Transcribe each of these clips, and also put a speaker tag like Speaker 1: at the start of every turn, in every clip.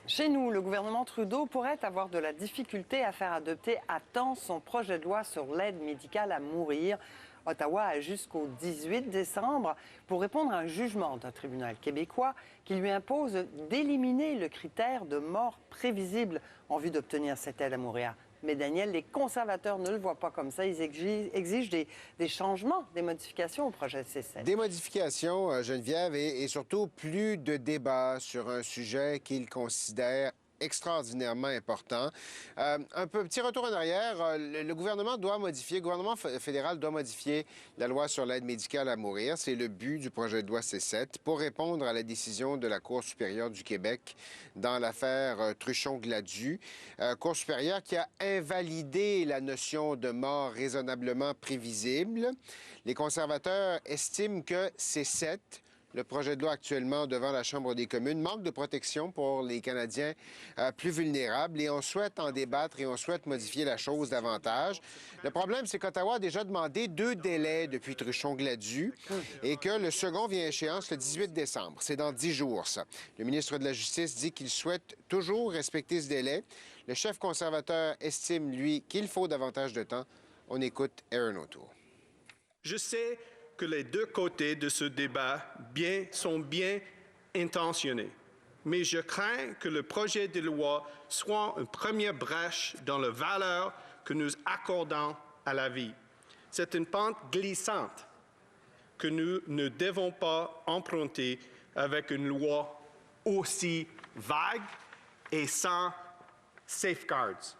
Speaker 1: Chez nous, le gouvernement Trudeau pourrait avoir de la difficulté à faire adopter à temps son projet de loi sur l'aide médicale à mourir. Ottawa a jusqu'au 18 décembre pour répondre à un jugement d'un tribunal québécois qui lui impose d'éliminer le critère de mort prévisible en vue d'obtenir cette aide à mourir. Mais Daniel, les conservateurs ne le voient pas comme ça. Ils exigent des changements, des modifications au projet C7.
Speaker 2: Des modifications, Geneviève, et surtout plus de débats sur un sujet qu'ils considèrent extraordinairement important. Petit retour en arrière, le gouvernement doit modifier, le gouvernement fédéral doit modifier la loi sur l'aide médicale à mourir. C'est le but du projet de loi C7 pour répondre à la décision de la Cour supérieure du Québec dans l'affaire Truchon-Gladu. Cour supérieure qui a invalidé la notion de mort raisonnablement prévisible. Les conservateurs estiment que C7, le projet de loi actuellement devant la Chambre des communes, manque de protection pour les Canadiens plus vulnérables et on souhaite en débattre et on souhaite modifier la chose davantage. Le problème, c'est qu'Ottawa a déjà demandé 2 délais depuis Truchon-Gladu et que le second vient à échéance le 18 décembre. C'est dans 10 jours, ça. Le ministre de la Justice dit qu'il souhaite toujours respecter ce délai. Le chef conservateur estime, lui, qu'il faut davantage de temps. On écoute Erin O'Toole.
Speaker 3: Je sais que les deux côtés de ce débat sont bien intentionnés, mais je crains que le projet de loi soit une première brèche dans la valeur que nous accordons à la vie. C'est une pente glissante que nous ne devons pas emprunter avec une loi aussi vague et sans safeguards.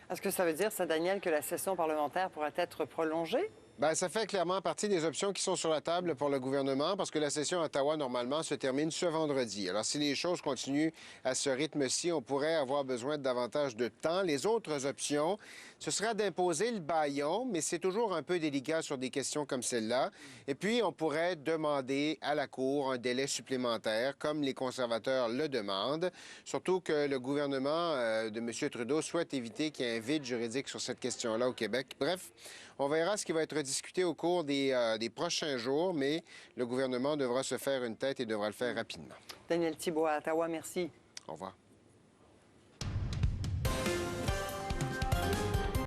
Speaker 1: Est-ce que ça veut dire, ça, Daniel, que la session parlementaire pourrait être prolongée?
Speaker 2: Bien, ça fait clairement partie des options qui sont sur la table pour le gouvernement parce que la session à Ottawa, normalement, se termine ce vendredi. Alors, si les choses continuent à ce rythme-ci, on pourrait avoir besoin de davantage de temps. Les autres options, ce serait d'imposer le bâillon, mais c'est toujours un peu délicat sur des questions comme celle-là. Et puis, on pourrait demander à la Cour un délai supplémentaire, comme les conservateurs le demandent, surtout que le gouvernement de M. Trudeau souhaite éviter qu'il y ait un vide juridique sur cette question-là au Québec. Bref, on verra ce qui va être discuté au cours des prochains jours, mais le gouvernement devra se faire une tête et devra le faire rapidement.
Speaker 1: Daniel Thibault à Ottawa, merci.
Speaker 2: Au revoir.